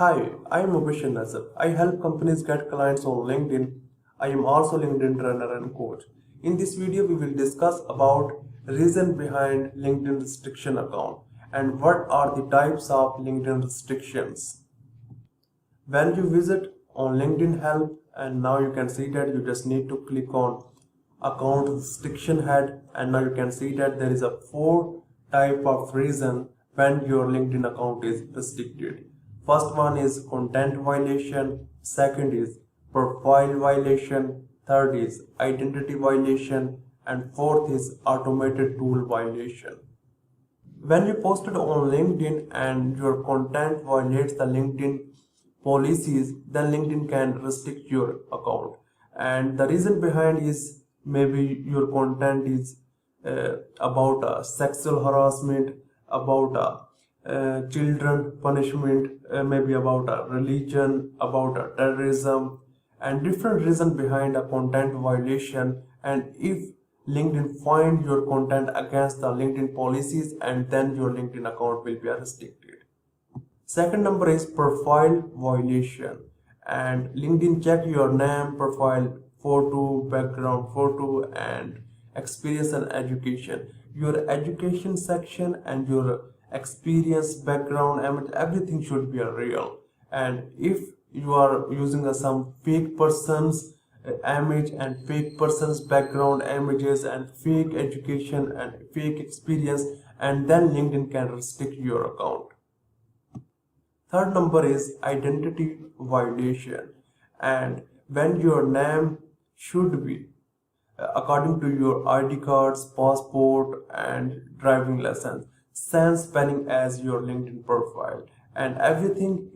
Hi, I am Mubashir Nazar. I help companies get clients on LinkedIn. I am also LinkedIn trainer and coach. In this video, we will discuss about reason behind LinkedIn restriction account and what are the types of LinkedIn restrictions. When you visit on LinkedIn help, and now you can see that you just need to click on account restriction head, and now you can see that there is a four type of reason when your LinkedIn account is restricted. First one is content violation, second is profile violation, third is identity violation, and fourth is automated tool violation. When you post it on LinkedIn and your content violates the LinkedIn policies, then LinkedIn can restrict your account. And the reason behind is maybe your content is about sexual harassment, about children punishment, maybe about religion, about terrorism, and different reason behind a content violation. And if LinkedIn find your content against the LinkedIn policies, and then your LinkedIn account will be restricted. Second number is profile violation, and LinkedIn check your name, profile photo, background photo, and experience and education. Your education section and your experience, background, everything should be real. And if you are using some fake person's image and fake person's background images and fake education and fake experience, and then LinkedIn can restrict your account. Third number is identity violation, and when your name should be according to your ID cards, passport, and driving license, same spelling as your LinkedIn profile, and everything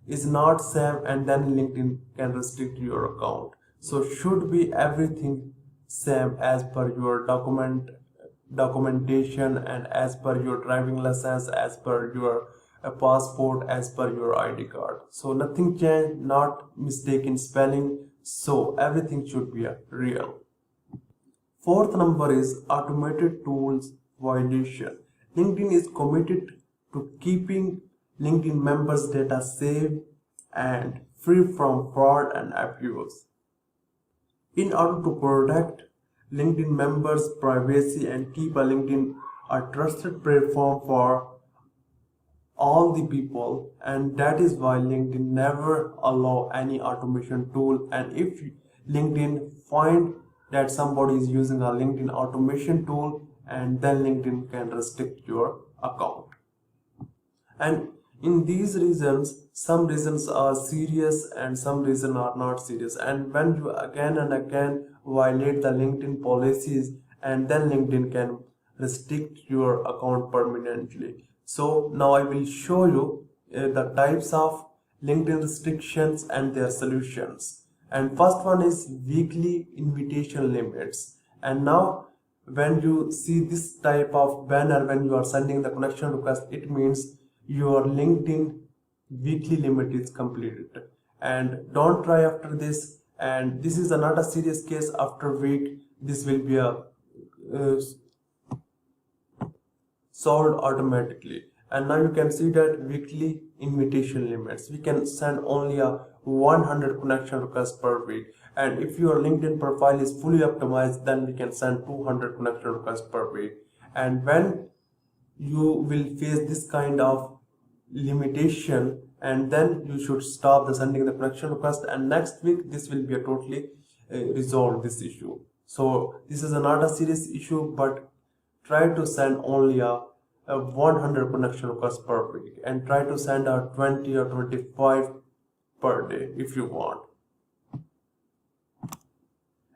is not same, and then LinkedIn can restrict your account. So should be everything same as per your documentation and as per your driving license, as per your passport, as per your ID card. So nothing changed, not mistaken spelling. So everything should be real. Fourth number is automated tools violation. LinkedIn is committed to keeping LinkedIn members' data safe and free from fraud and abuse. In order to protect LinkedIn members' privacy and keep a LinkedIn a trusted platform for all the people, and that is why LinkedIn never allow any automation tool. And if LinkedIn find that somebody is using a LinkedIn automation tool, and then LinkedIn can restrict your account. And in these reasons, some reasons are serious and some reasons are not serious, and when you again and again violate the LinkedIn policies, and then LinkedIn can restrict your account permanently. So now I will show you the types of LinkedIn restrictions and their solutions. And first one is weekly invitation limits. And now when you see this type of banner when you are sending the connection request, it means your LinkedIn weekly limit is completed. And don't try after this. And this is not a serious case. After week, this will be a solved automatically. And now you can see that weekly invitation limits, we can send only a 100 connection requests per week. And if your LinkedIn profile is fully optimized, then we can send 200 connection requests per week. And when you will face this kind of limitation, and then you should stop the sending the connection request, and next week this will be a totally resolved this issue. So this is not a serious issue, but try to send only a 100 connection requests per week, and try to send out 20 or 25 per day if you want.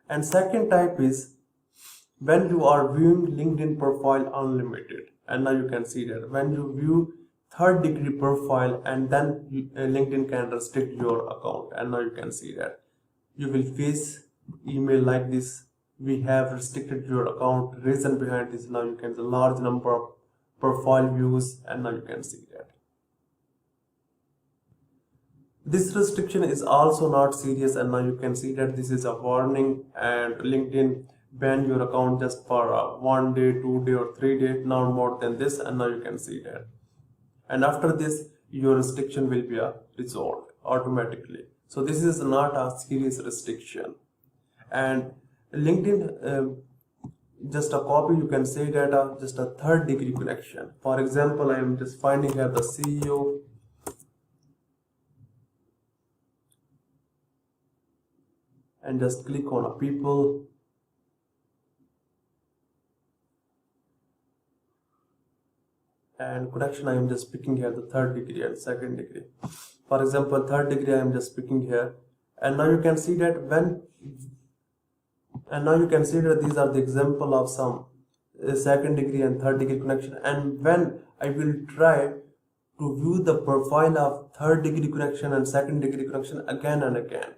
And second type is when you are viewing LinkedIn profile unlimited. And now you can see that when you view third degree profile, and then LinkedIn can restrict your account. And now you can see that you will face email like this: we have restricted your account. Reason behind this, now you can see a large number of profile views, and now you can see that. This restriction is also not serious, and now you can see that this is a warning, and LinkedIn ban your account just for 1 day, 2 day, or 3 days, not more than this. And now you can see that. And after this, your restriction will be resolved automatically. So this is not a serious restriction. And LinkedIn, just a copy, you can say that just a third degree connection. For example, I am just finding here the CEO, and just click on a people, and connection I am just picking here the third degree and second degree. For example, third degree I am just picking here, and now you can see that these are the example of some second degree and third degree connection. And when I will try to view the profile of third degree connection and second degree connection again and again,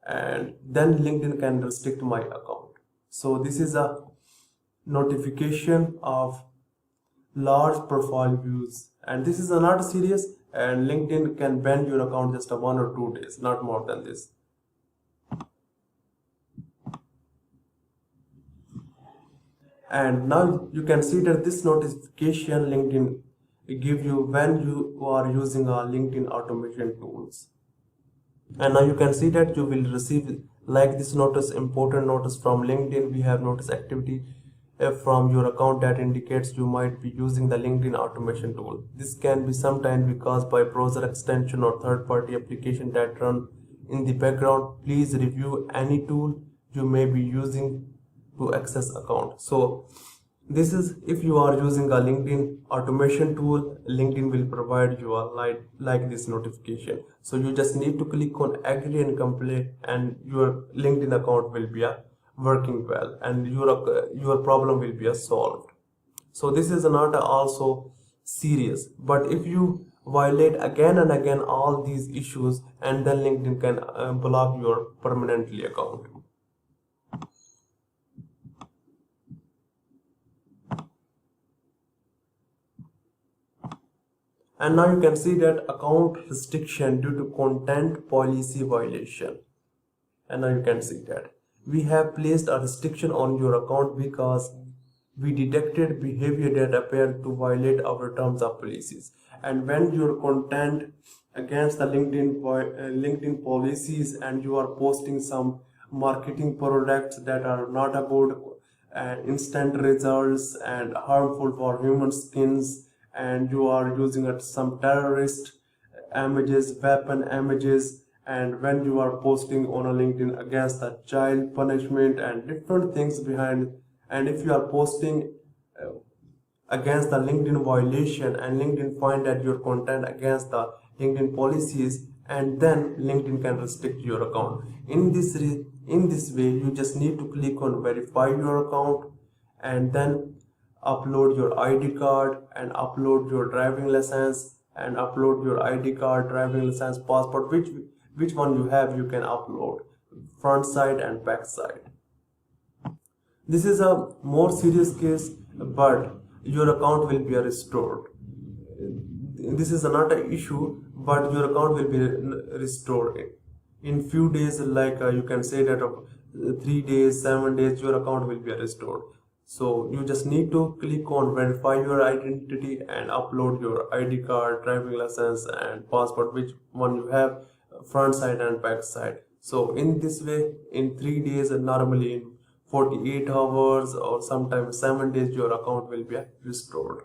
and then LinkedIn can restrict my account. So this is a notification of large profile views, and this is not serious, and LinkedIn can ban your account just 1 or 2 days, not more than this. And now you can see that this notification LinkedIn give you when you are using our LinkedIn automation tools. And now you can see that you will receive like this notice, important notice from LinkedIn. We have notice activity from your account that indicates you might be using the LinkedIn automation tool. This can be sometimes be caused by browser extension or third-party application that run in the background. Please review any tool you may be using to access account. So this is if you are using a LinkedIn automation tool, LinkedIn will provide you a like this notification. So you just need to click on agree and complete, and your LinkedIn account will be working well, and your problem will be solved. So this is not also serious, but if you violate again and again all these issues, and then LinkedIn can block your permanently account. And now you can see that account restriction due to content policy violation. And now you can see that we have placed a restriction on your account because we detected behavior that appeared to violate our terms of policies. And when your content against the LinkedIn policies, and you are posting some marketing products that are not about instant results and harmful for human skins, and you are using some terrorist images, weapon images, and when you are posting on a LinkedIn against the child punishment and different things behind, and if you are posting against the LinkedIn violation, and LinkedIn find that your content against the LinkedIn policies, and then LinkedIn can restrict your account. In this way, you just need to click on verify your account, and then upload your ID card, and upload your driving license, and upload your ID card, driving license, passport, which one you have, you can upload front side and back side. This is a more serious case, but your account will be restored. This is not an issue, but your account will be restored in few days, like you can say that 3 days, 7 days, your account will be restored. So you just need to click on verify your identity and upload your ID card, driving license, and passport, which one you have, front side and back side. So in this way, in 3 days, and normally in 48 hours or sometimes 7 days, your account will be restored.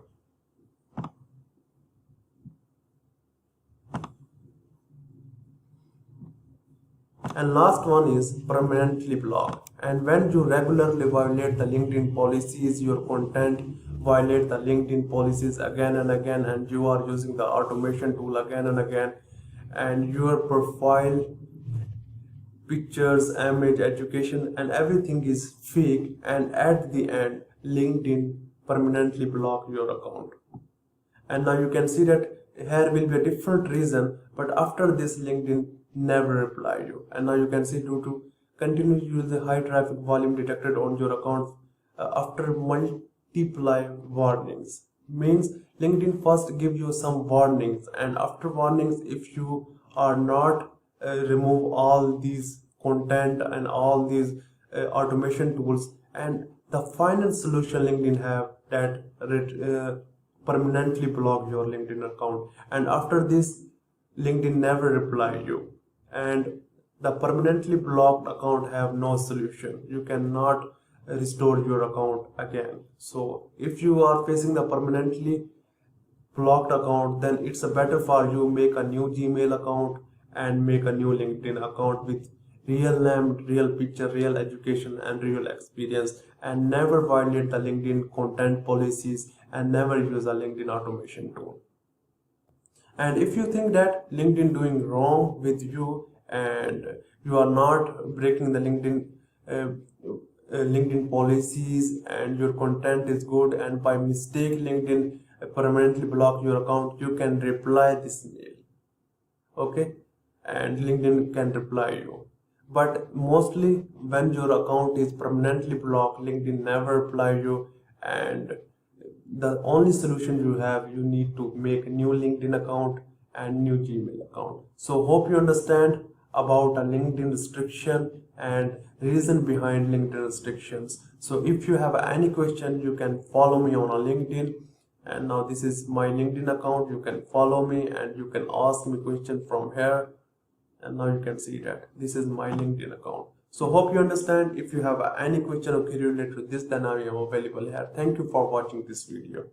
And last one is permanently block. And when you regularly violate the LinkedIn policies, your content violate the LinkedIn policies again and again, and you are using the automation tool again and again, and your profile, pictures, image, education, and everything is fake, and at the end LinkedIn permanently block your account. And now you can see that here will be a different reason, but after this LinkedIn never reply you. And now you can see due to continue to use the high traffic volume detected on your account after multiply warnings. Means LinkedIn first give you some warnings, and after warnings, if you are not remove all these content and all these automation tools, and the final solution LinkedIn have that permanently block your LinkedIn account, and after this LinkedIn never reply you, and the permanently blocked account have no solution. You cannot restore your account again. So if you are facing the permanently blocked account, then it's a better for you make a new Gmail account and make a new LinkedIn account with real name, real picture, real education and real experience, and never violate the LinkedIn content policies and never use a LinkedIn automation tool. And if you think that LinkedIn doing wrong with you and you are not breaking the uh, LinkedIn policies and your content is good, and by mistake LinkedIn permanently block your account, you can reply this mail, okay, and LinkedIn can reply you. But mostly when your account is permanently blocked, LinkedIn never reply you, and the only solution you have, you need to make a new LinkedIn account and new Gmail account. So hope you understand about a LinkedIn restriction and reason behind LinkedIn restrictions. So if you have any question, you can follow me on a LinkedIn, and now this is my LinkedIn account. You can follow me and you can ask me question from here, and now you can see that this is my LinkedIn account. So hope you understand. If you have any question or query related to this, then I am available here. Thank you for watching this video.